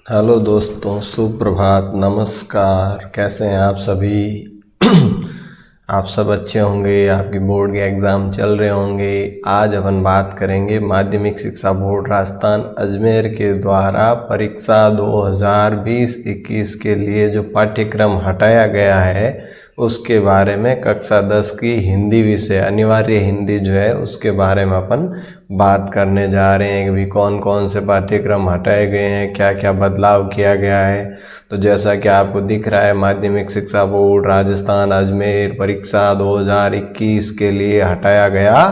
Hello दोस्तों, सुप्रभात, नमस्कार। कैसे हैं आप सभी? आप सब अच्छे होंगे। आपकी बोर्ड के एग्ज़ाम चल रहे होंगे। आज अपन बात करेंगे माध्यमिक शिक्षा बोर्ड राजस्थान अजमेर के द्वारा परीक्षा 2020-21 के लिए जो पाठ्यक्रम हटाया गया है उसके बारे में। कक्षा 10 की हिंदी विषय, अनिवार्य हिंदी जो है उसके बारे में अपन बात करने जा रहे हैं कि भी कौन कौन से पाठ्यक्रम हटाए गए हैं, क्या क्या बदलाव किया गया है। तो जैसा कि आपको दिख रहा है, माध्यमिक शिक्षा बोर्ड राजस्थान अजमेर परीक्षा 2021 के लिए हटाया गया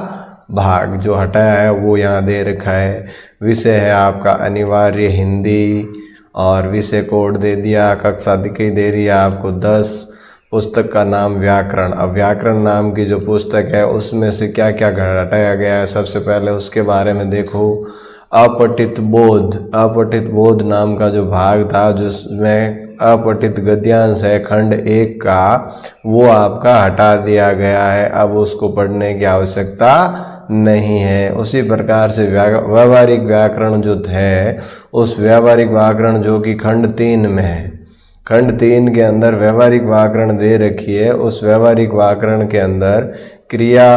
भाग जो हटाया है वो यहाँ दे रखा है। विषय है आपका अनिवार्य हिंदी और विषय कोड दे दिया। कक्षा दिखाई दे रही है आपको 10। पुस्तक का नाम व्याकरण। अब व्याकरण नाम की जो पुस्तक है उसमें से क्या क्या हटाया गया है, सबसे पहले उसके बारे में देखो। अपठित बोध, अपठित बोध नाम का जो भाग था जिसमें अपठित गद्यांश है खंड 1 का, वो आपका हटा दिया गया है। अब उसको पढ़ने की आवश्यकता नहीं है। उसी प्रकार से व्यावहारिक व्याकरण जो है उस व्यावहारिक व्याकरण जो कि खंड 3 में है, खंड 3 के अंदर व्यवहारिक व्याकरण दे रखी है। उस व्यवहारिक व्याकरण के अंदर क्रिया,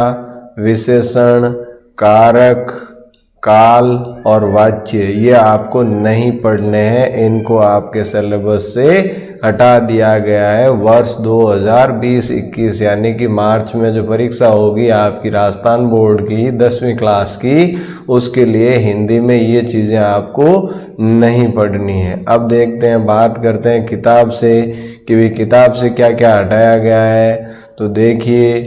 विशेषण, कारक, काल और वाच्य ये आपको नहीं पढ़ने हैं। इनको आपके सिलेबस से हटा दिया गया है। वर्ष 2020-21 यानी कि मार्च में जो परीक्षा होगी आपकी राजस्थान बोर्ड की 10वीं क्लास की, उसके लिए हिंदी में ये चीज़ें आपको नहीं पढ़नी है। अब देखते हैं, बात करते हैं किताब से कि भी किताब से क्या क्या हटाया गया है। तो देखिए,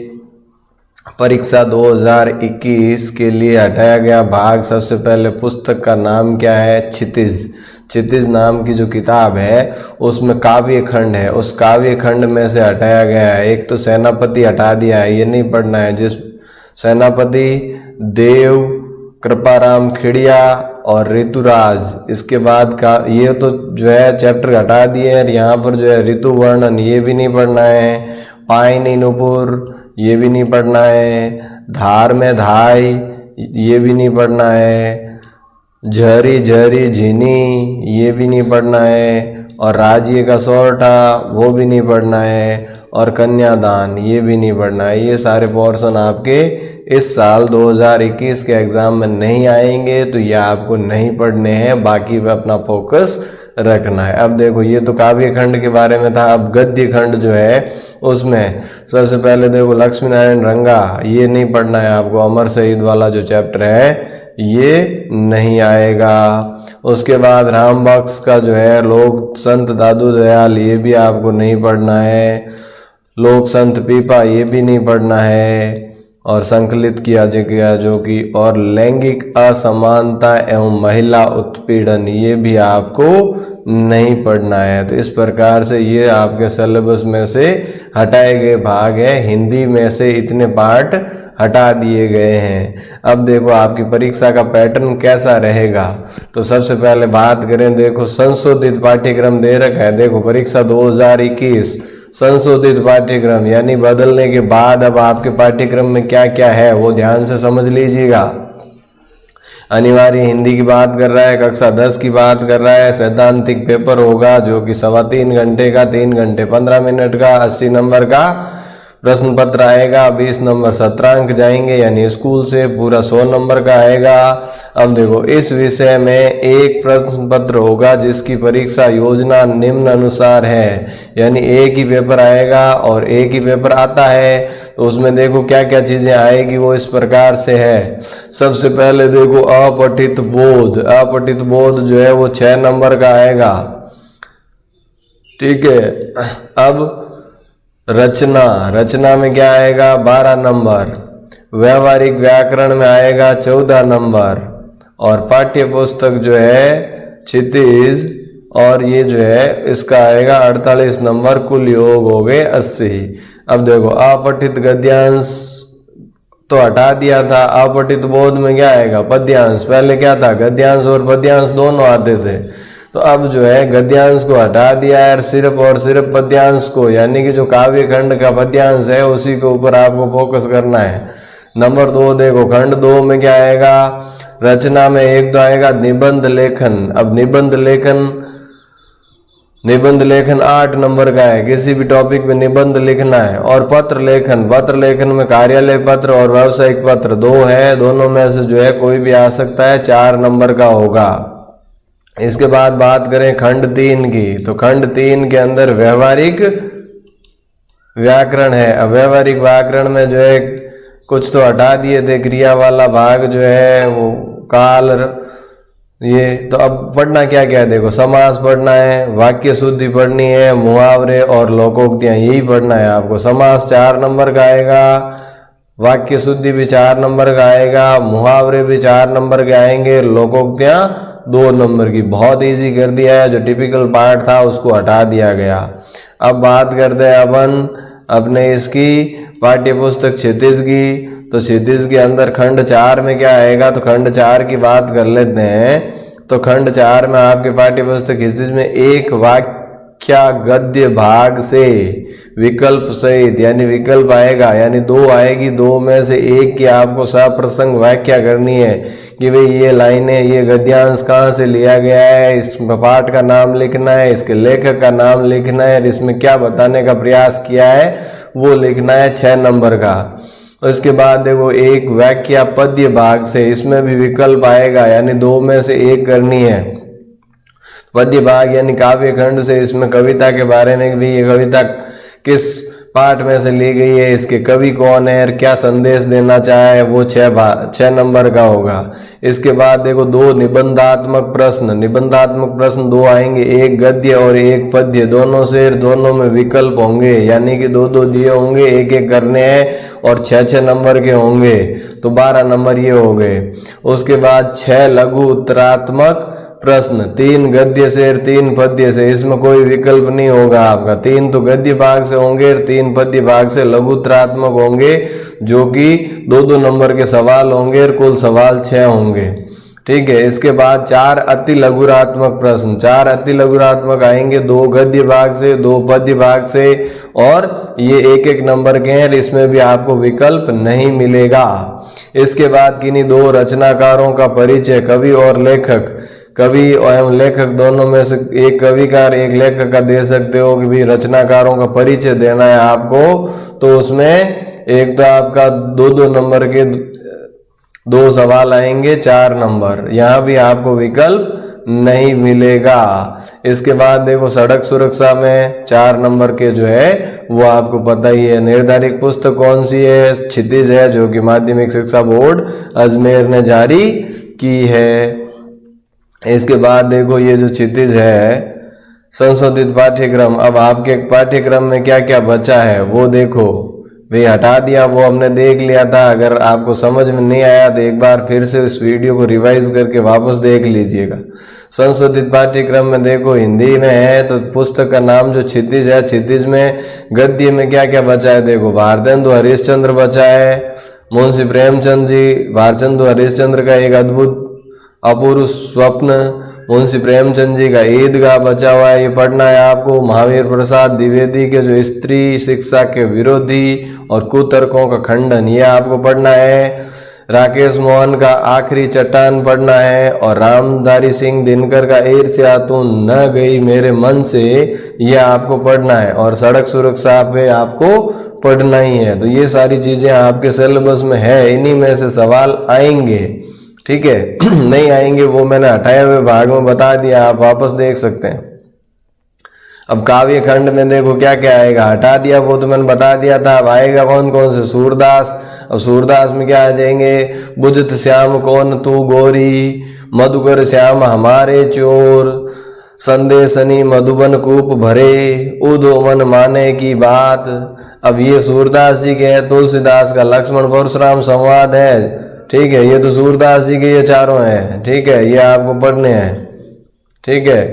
परीक्षा 2021 के लिए हटाया गया भाग, सबसे पहले पुस्तक का नाम क्या है? क्षितिज। क्षितिज नाम की जो किताब है उसमें काव्य खंड है, उस काव्य खंड में से हटाया गया है। एक तो सेनापति हटा दिया है, ये नहीं पढ़ना है। जिस सेनापति, देव, कृपाराम खिड़िया और ऋतुराज, इसके बाद का ये तो जो है चैप्टर हटा दिए हैं। यहाँ पर जो है ऋतु वर्णन ये भी नहीं पढ़ना है। पायनी नुपुर ये भी नहीं पढ़ना है। धार में धाई ये भी नहीं पढ़ना है। झरी झरी झिनी ये भी नहीं पढ़ना है। और राज्य का सोरठा वो भी नहीं पढ़ना है। और कन्यादान ये भी नहीं पढ़ना है। ये सारे पोर्शन आपके इस साल 2021 के एग्ज़ाम में नहीं आएंगे, तो ये आपको नहीं पढ़ने हैं। बाकी पे अपना फोकस रखना है। अब देखो, ये तो काव्य खंड के बारे में था। अब गद्य खंड जो है उसमें सबसे पहले देखो लक्ष्मी नारायण रंगा ये नहीं पढ़ना है आपको। अमर शहीद वाला जो चैप्टर है ये नहीं आएगा। उसके बाद राम बख्श का जो है लोक संत दादू दयाल ये भी आपको नहीं पढ़ना है। लोक संत पीपा ये भी नहीं पढ़ना है। और संकलित किया गया जो कि और लैंगिक असमानता एवं महिला उत्पीड़न ये भी आपको नहीं पढ़ना है। तो इस प्रकार से ये आपके सिलेबस में से हटाए गए भाग है। हिंदी में से इतने पार्ट हटा दिए गए हैं। अब देखो आपकी परीक्षा का पैटर्न कैसा रहेगा। तो सबसे पहले बात करें, देखो संशोधित पाठ्यक्रम दे रखा है। देखो परीक्षा 2021 संशोधित पाठ्यक्रम यानी बदलने के बाद अब आपके पाठ्यक्रम में क्या क्या है वो ध्यान से समझ लीजिएगा। अनिवार्य हिंदी की बात कर रहा है, कक्षा 10 की बात कर रहा है। सैद्धांतिक पेपर होगा जो कि 3.25 घंटे का, 3 घंटे 15 मिनट का, 80 नंबर का प्रश्न पत्र आएगा। 20 नंबर सत्रांक जाएंगे यानी स्कूल से, पूरा 100 नंबर का आएगा। अब देखो इस विषय में एक प्रश्न पत्र होगा जिसकी परीक्षा योजना निम्न अनुसार है, यानी एक ही पेपर आएगा और एक ही पेपर आता है। तो उसमें देखो क्या क्या चीजें आएगी, वो इस प्रकार से है। सबसे पहले देखो अपठित बोध। अपठित बोध जो है वो 6 नंबर का आएगा, ठीक है। अब रचना, रचना में क्या आएगा? 12 नंबर। व्यवहारिक व्याकरण में आएगा 14 नंबर। और पाठ्य पुस्तक जो है क्षितिज और ये जो है इसका आएगा 48 नंबर। कुल योग हो गए 80। अब देखो अपठित गद्यांश तो हटा दिया था। अपठित बोध में क्या आएगा? पद्यांश। पहले क्या था? गद्यांश और पद्यांश दोनों आते थे। तो अब जो है गद्यांश को हटा दिया है, सिर्फ और सिर्फ पद्यांश को, यानी कि जो काव्य खंड का पद्यांश है उसी के ऊपर आपको फोकस करना है। नंबर 2 देखो, खंड 2 में क्या आएगा? रचना में एक तो आएगा निबंध लेखन। अब निबंध लेखन निबंध लेखन 8 नंबर का है, किसी भी टॉपिक पे निबंध लिखना है। और पत्र लेखन में कार्यालय पत्र और व्यावसायिक पत्र 2 है, दोनों में से जो है कोई भी आ सकता है, 4 नंबर का होगा। इसके बाद बात करें खंड 3 की, तो खंड 3 के अंदर व्यवहारिक व्याकरण है। अब व्यवहारिक व्याकरण में जो है कुछ तो हटा दिए थे, क्रिया वाला भाग जो है वो काल ये, तो अब पढ़ना क्या क्या है, देखो समास पढ़ना है, वाक्य शुद्धि पढ़नी है, मुहावरे और लोकोक्तियां, यही पढ़ना है आपको। समास 4 नंबर का आएगा, वाक्य शुद्धि भी 4 नंबर का आएगा, मुहावरे भी 4 नंबर के आएंगे, लोकोक्तियां 2 नंबर की। बहुत इजी कर दिया है, जो टिपिकल पार्ट था उसको हटा दिया गया। अब बात करते हैं अपन अपने इसकी पाठ्य पुस्तक क्षितिज की। तो क्षितिज के अंदर खंड 4 में क्या आएगा, तो खंड 4 की बात कर लेते हैं। तो खंड 4 में आपके पाठ्य पुस्तक क्षितिज में एक वाक्या गद्य भाग से विकल्प सहित, यानी विकल्प आएगा, यानी 2 आएगी, 2 में से एक की आपको सप्रसंग व्याख्या करनी है कि भाई ये लाइनें, ये गद्यांश कहाँ से लिया गया है, इस पाठ का नाम लिखना है, इसके लेखक का नाम लिखना है, और इसमें क्या बताने का प्रयास किया है वो लिखना है, 6 नंबर का। उसके बाद देखो एक व्याख्या पद्य भाग से, इसमें भी विकल्प आएगा, यानी 2 में से एक करनी है। पद्य भाग यानी काव्य खंड से, इसमें कविता के बारे में भी, ये कविता किस पाठ में से ली गई है, इसके कवि कौन है और क्या संदेश देना चाहे, वो 6 नंबर का होगा। इसके बाद देखो 2 निबंधात्मक प्रश्न 2 आएंगे, एक गद्य और एक पद्य, दोनों से, दोनों में विकल्प होंगे, यानी कि 2 दिए होंगे, एक एक करने हैं, और 6 नंबर के होंगे, तो 12 नंबर ये हो गए। उसके बाद 6 लघु उत्तरात्मक प्रश्न, 3 गद्य से और 3 पद्य से, इसमें कोई विकल्प नहीं होगा आपका, 3 तो गद्य भाग से होंगे और 3 पद्य भाग से लघुत्रात्मक होंगे, जो कि 2 नंबर के सवाल होंगे और कुल सवाल 6 होंगे। ठीक है। इसके बाद 4 अति लघुरात्मक प्रश्न, 4 अति लघुरात्मक आएंगे, 2 गद्य भाग से, 2 पद्य भाग से, और ये 1-1 नंबर के हैं, इसमें भी आपको विकल्प नहीं मिलेगा। इसके बाद किन्हीं 2 रचनाकारों का परिचय, कवि और लेखक, कवि एवं लेखक दोनों में से एक कवि का और एक लेखक का दे सकते हो कि भी रचनाकारों का परिचय देना है आपको, तो उसमें एक तो आपका 2 नंबर के 2 सवाल आएंगे, 4 नंबर, यहाँ भी आपको विकल्प नहीं मिलेगा। इसके बाद देखो सड़क सुरक्षा में 4 नंबर के जो है वो आपको पता ही है। निर्धारित पुस्तक कौन सी है, क्षितिज है, जो कि माध्यमिक शिक्षा बोर्ड अजमेर ने जारी की है। इसके बाद देखो ये जो क्षितिज है संशोधित पाठ्यक्रम, अब आपके पाठ्यक्रम में क्या क्या बचा है वो देखो भाई, हटा दिया वो हमने देख लिया था। अगर आपको समझ में नहीं आया तो एक बार फिर से इस वीडियो को रिवाइज करके वापस देख लीजिएगा। संशोधित पाठ्यक्रम में देखो हिंदी में है, तो पुस्तक का नाम जो क्षितिज है, क्षितिज में गद्य में क्या क्या बचा है देखो, भारतेंदु हरिश्चंद्र बचा है, मुंशी प्रेमचंद जी, भारतेंदु हरिश्चंद्र का एक अद्भुत अपूर्व स्वप्न, मुंशी प्रेमचंद जी का ईदगाह बचा हुआ है, ये पढ़ना है आपको। महावीर प्रसाद द्विवेदी के जो स्त्री शिक्षा के विरोधी और कुतर्कों का खंडन, ये आपको पढ़ना है। राकेश मोहन का आखिरी चट्टान पढ़ना है, और रामधारी सिंह दिनकर का ईर्ष्या तू न गई मेरे मन से, ये आपको पढ़ना है। और सड़क सुरक्षा पे आपको पढ़ना ही है। तो ये सारी चीजें आपके सिलेबस में है, इन्हीं में से सवाल आएंगे। ठीक है, नहीं आएंगे वो मैंने हटाए हुए भाग में बता दिया, आप वापस देख सकते हैं। अब काव्य खंड में देखो क्या क्या आएगा, हटा दिया वो तो मैंने बता दिया था। अब आएगा कौन कौन से, सूरदास। अब सूरदास में क्या आ जाएंगे, बुझत श्याम कौन तू गोरी, मधुकर श्याम हमारे चोर, संदेशनी मधुबन कूप भरे, उदो मन माने की बात। अब ये सूरदास जी के हैं। तुलसीदास का लक्ष्मण परशुराम संवाद है। ठीक है, ये तो सूरदास जी के ये चारों हैं। ठीक है, ये आपको पढ़ने हैं। ठीक है,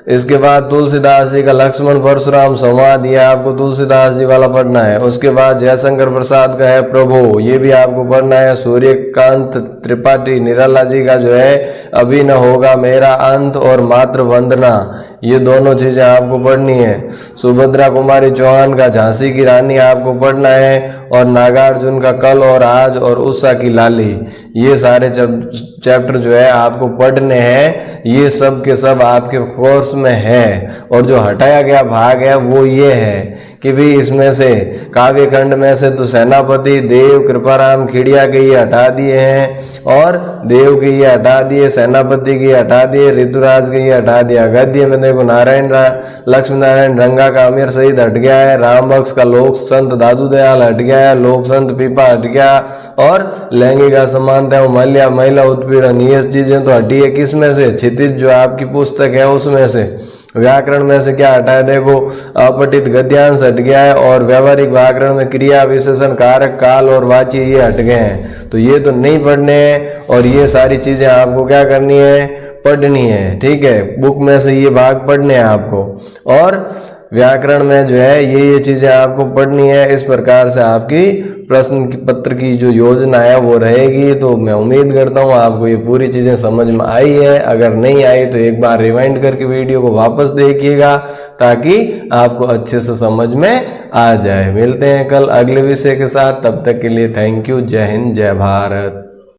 इसके बाद तुलसीदास जी का लक्ष्मण परशुराम संवाद, ये आपको तुलसीदास जी वाला पढ़ना है। उसके बाद जयशंकर प्रसाद का है प्रभु, ये भी आपको पढ़ना है। सूर्यकांत त्रिपाठी निराला जी का जो है अभी न होगा मेरा अंत, और मातृ वंदना, ये दोनों चीजें आपको पढ़नी है। सुभद्रा कुमारी चौहान का झांसी की रानी आपको पढ़ना है, और नागार्जुन का कल और आज, और उषा की लाली, ये सारे चैप्टर जो है आपको पढ़ने हैं। ये सब के सब आपके कोर्स उसमें है, और जो हटाया गया भाग है वो ये है कि भी इसमें से काव्य खंड में से तो सेनापति देव कृपाराम खिड़िया के ये हटा दिए हैं, और देव के ये हटा दिए, सेनापति के हटा दिए, ऋतुराज के ये हटा दिया। गद्य में देखो नारायण लक्ष्मी नारायण रंगा का अमीर शहीद हट गया है, राम बख्श का लोक संत दादू दयाल हट गया है, लोक संत पीपा हट गया, और लैंगिक समानता महिला उत्पीड़न ये चीजें तो हटी है। किस में से? क्षितिज जो आपकी पुस्तक है उसमें से। व्याकरण में से क्या हटा है? देखो अपठित गद्यांश हट गया है, और व्यवहारिक व्याकरण में क्रिया विशेषण कारक काल और वाची ये हट गए हैं। तो ये तो नहीं पढ़ने हैं, और ये सारी चीजें आपको क्या करनी है? पढ़नी है। ठीक है, बुक में से ये भाग पढ़ने हैं आपको, और व्याकरण में जो है ये चीजें आपको पढ़नी है। इस प्रकार से आपकी प्रश्न पत्र की जो योजना है वो रहेगी। तो मैं उम्मीद करता हूँ आपको ये पूरी चीजें समझ में आई है। अगर नहीं आई तो एक बार रिवाइंड करके वीडियो को वापस देखिएगा, ताकि आपको अच्छे से समझ में आ जाए। मिलते हैं कल अगले विषय के साथ, तब तक के लिए थैंक यू। जय हिंद, जय भारत।